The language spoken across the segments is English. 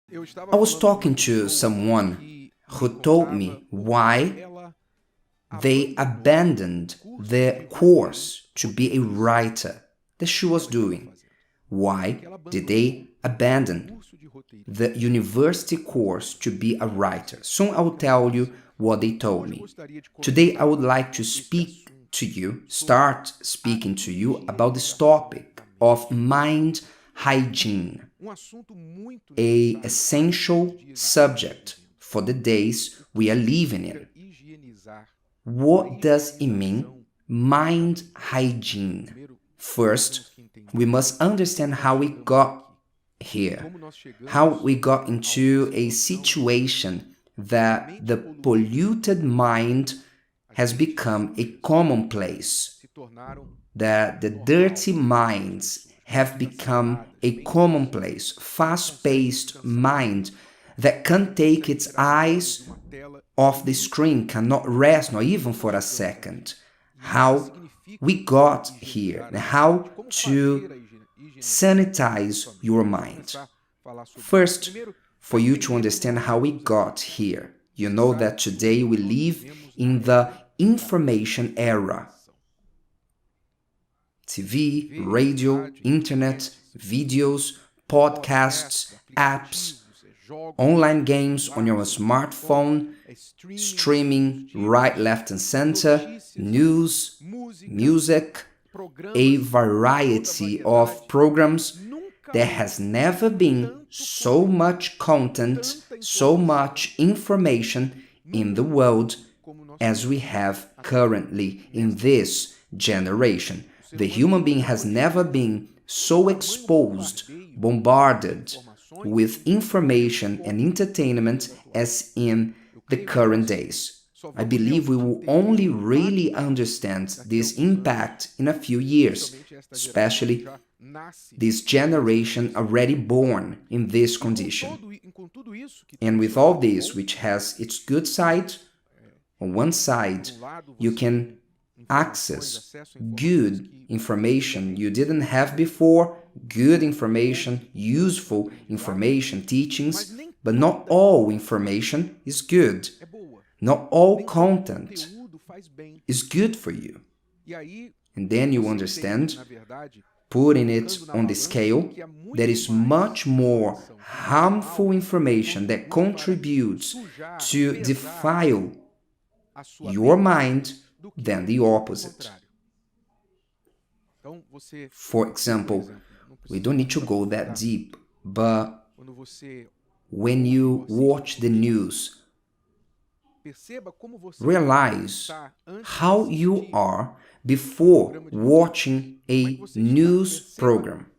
I was talking to someone who told me why they abandoned the course to be a writer that she was doing. Why did they abandon the university course to be a writer? Soon I will tell you what they told me. Today I would like to start speaking to you about this topic of mind hygiene, an essential subject for the days we are living in. What does it mean, mind hygiene? First, we must understand how we got here, how we got into a situation that the polluted mind has become a commonplace, that the dirty minds have become a commonplace, fast-paced mind that can't take its eyes off the screen, cannot rest, not even for a second. How we got here, and how to sanitize your mind. First, for you to understand how we got here, you know that today we live in the information era. TV, radio, internet, videos, podcasts, apps, online games on your smartphone, streaming right, left and center, news, music, a variety of programs. There has never been so much content, so much information in the world as we have currently in this generation. The human being has never been so exposed, bombarded with information and entertainment as in the current days. I believe we will only really understand this impact in a few years, especially this generation already born in this condition. And with all this, which has its good side, on one side, you can access good information you didn't have before, good information, useful information, teachings, but not all information is good. Not all content is good for you. And then you understand, putting it on the scale, there is much more harmful information that contributes to defile your mind than the opposite. For example, we don't need to go that deep, but when you watch the news, realize how you are before watching a news program,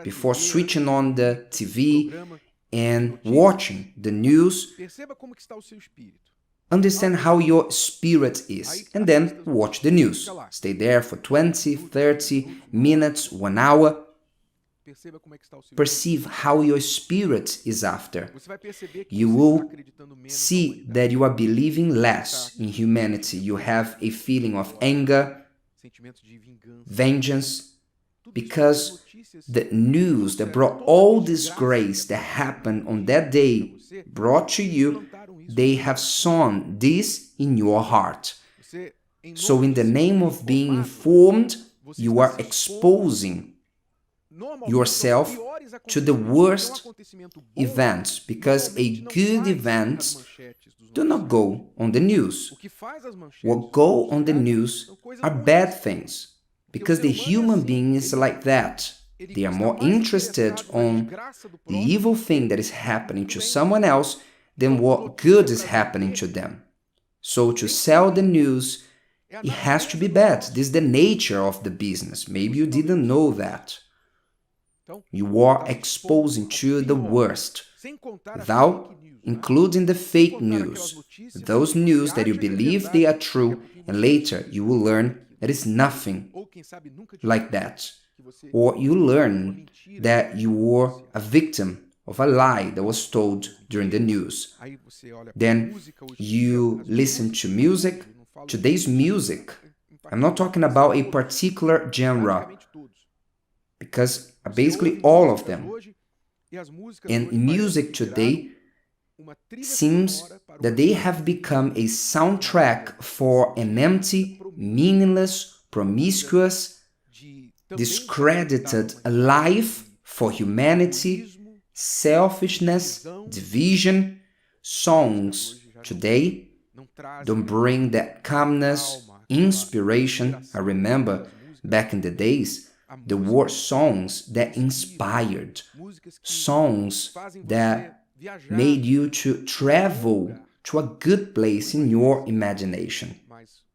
before switching on the TV and watching the news. Understand how your spirit is, and then watch the news. Stay there for 20, 30 minutes, 1 hour. Perceive how your spirit is after. You will see that you are believing less in humanity. You have a feeling of anger, vengeance, because the news that brought all this grace that happened on that day brought to you, they have sown this in your heart. So in the name of being informed, you are exposing yourself to the worst events, because a good events do not go on the news. What go on the news are bad things, because the human being is like that. They are more interested on the evil thing that is happening to someone else than what good is happening to them. So to sell the news, it has to be bad. This is the nature of the business. Maybe you didn't know that. You are exposing to the worst, without including the fake news, those news that you believe they are true, and later you will learn that it's nothing like that. Or you learn that you were a victim of a lie that was told during the news. Then you listen to music. Today's music, I'm not talking about a particular genre, because basically all of them. And music today seems that they have become a soundtrack for an empty, meaningless, promiscuous, discredited life for humanity, selfishness, division. Songs today don't bring that calmness, inspiration. I remember back in the days, there were songs that inspired, songs that made you to travel to a good place in your imagination.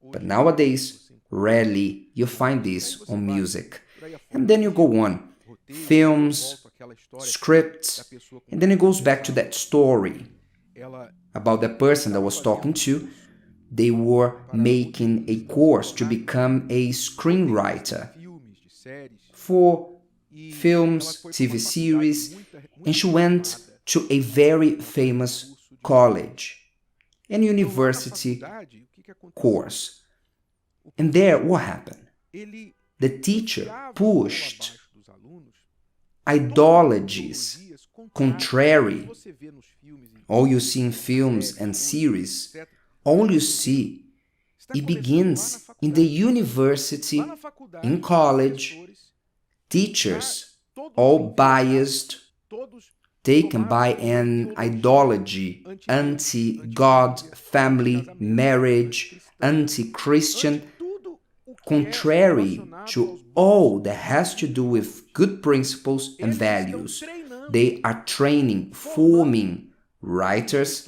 But nowadays, rarely you find this on music. And then you go on, films, scripts, and then it goes back to that story about the person that was talking to. They were making a course to become a screenwriter for films, TV series, and she went to a very famous college and university course. And there, what happened? The teacher pushed ideologies contrary. All you see in films and series, all you see, it begins in the university, in college, teachers, all biased, taken by an ideology, anti-God, family, marriage, anti-Christian, contrary to all that has to do with good principles and values. They are training, forming writers,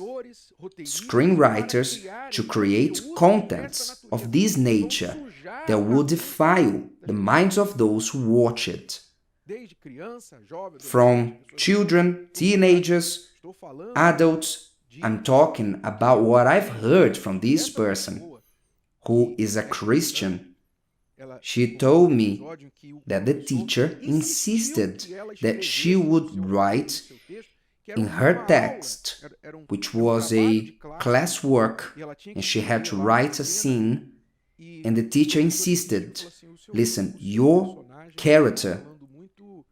screenwriters to create contents of this nature that will defile the minds of those who watch it. From children, teenagers, adults, I'm talking about what I've heard from this person who is a Christian. She told me that the teacher insisted that she would write in her text, which was a classwork, and she had to write a scene, and the teacher insisted, listen, your character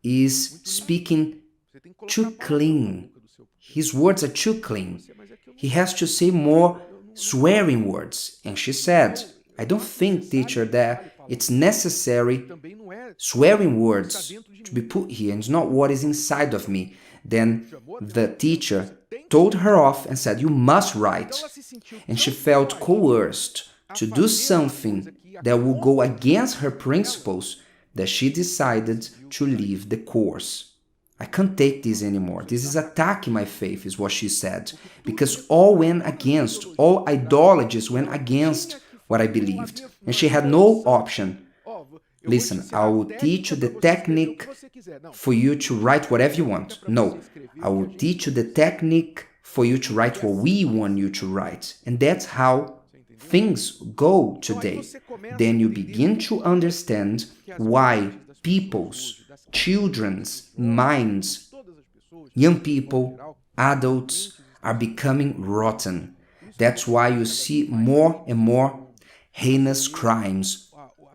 is speaking too clean. His words are too clean. He has to say more swearing words. And she said, I don't think, teacher, that it's necessary swearing words to be put here. It's not what is inside of me. Then the teacher told her off and said, you must write. And she felt coerced to do something that would go against her principles, that she decided to leave the course. I can't take this anymore. This is attacking my faith, is what she said. Because all went against, all ideologies went against what I believed. And she had no option. Listen, I will teach you the technique for you to write whatever you want. No, I will teach you the technique for you to write what we want you to write. And that's how things go today. Then you begin to understand why people's, children's minds, young people, adults are becoming rotten. That's why you see more and more heinous crimes.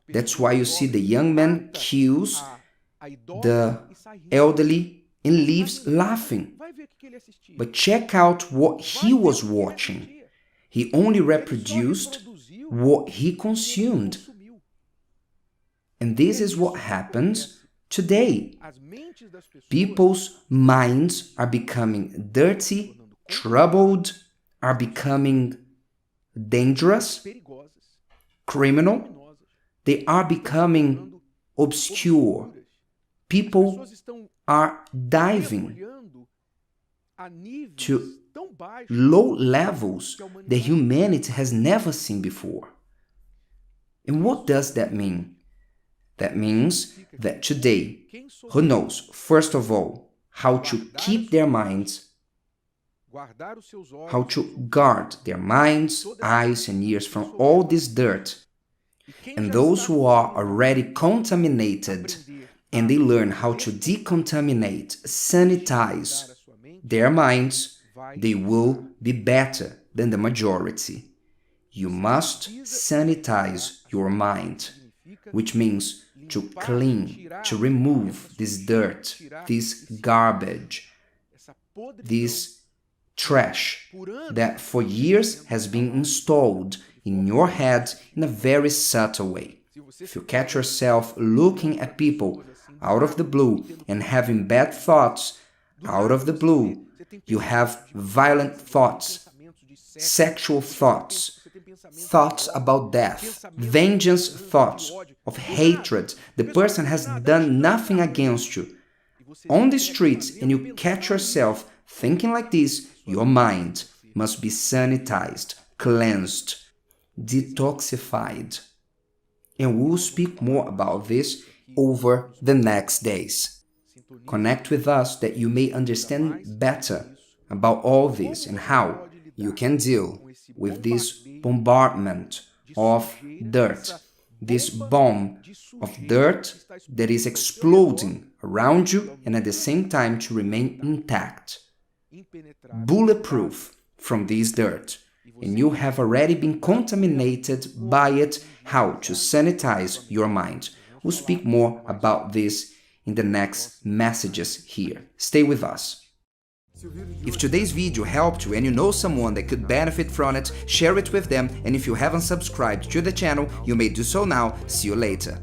That's why you see the young man kills the elderly and leaves laughing. But check out what he was watching. He only reproduced what he consumed. And this is what happens today. People's minds are becoming dirty, troubled, are becoming dangerous, criminal. They are becoming obscure. People are diving to low levels that humanity has never seen before. And what does that mean? That means that today, who knows, first of all, how to keep their minds, how to guard their minds, eyes, and ears from all this dirt. And those who are already contaminated and they learn how to decontaminate, sanitize their minds, they will be better than the majority. You must sanitize your mind, which means to clean, to remove this dirt, this garbage, this trash that for years has been installed in your head in a very subtle way. If you catch yourself looking at people out of the blue and having bad thoughts out of the blue, you have violent thoughts, sexual thoughts, thoughts about death, vengeance thoughts of hatred. The person has done nothing against you. On the streets, and you catch yourself thinking like this, your mind must be sanitized, cleansed, detoxified. And we'll speak more about this over the next days. Connect with us that you may understand better about all this and how you can deal with this bombardment of dirt, this bomb of dirt that is exploding around you and at the same time to remain intact, bulletproof from this dirt. And you have already been contaminated by it. How to sanitize your mind. We'll speak more about this in the next messages here. Stay with us. If today's video helped you and you know someone that could benefit from it, share it with them, and if you haven't subscribed to the channel, you may do so now. See you later.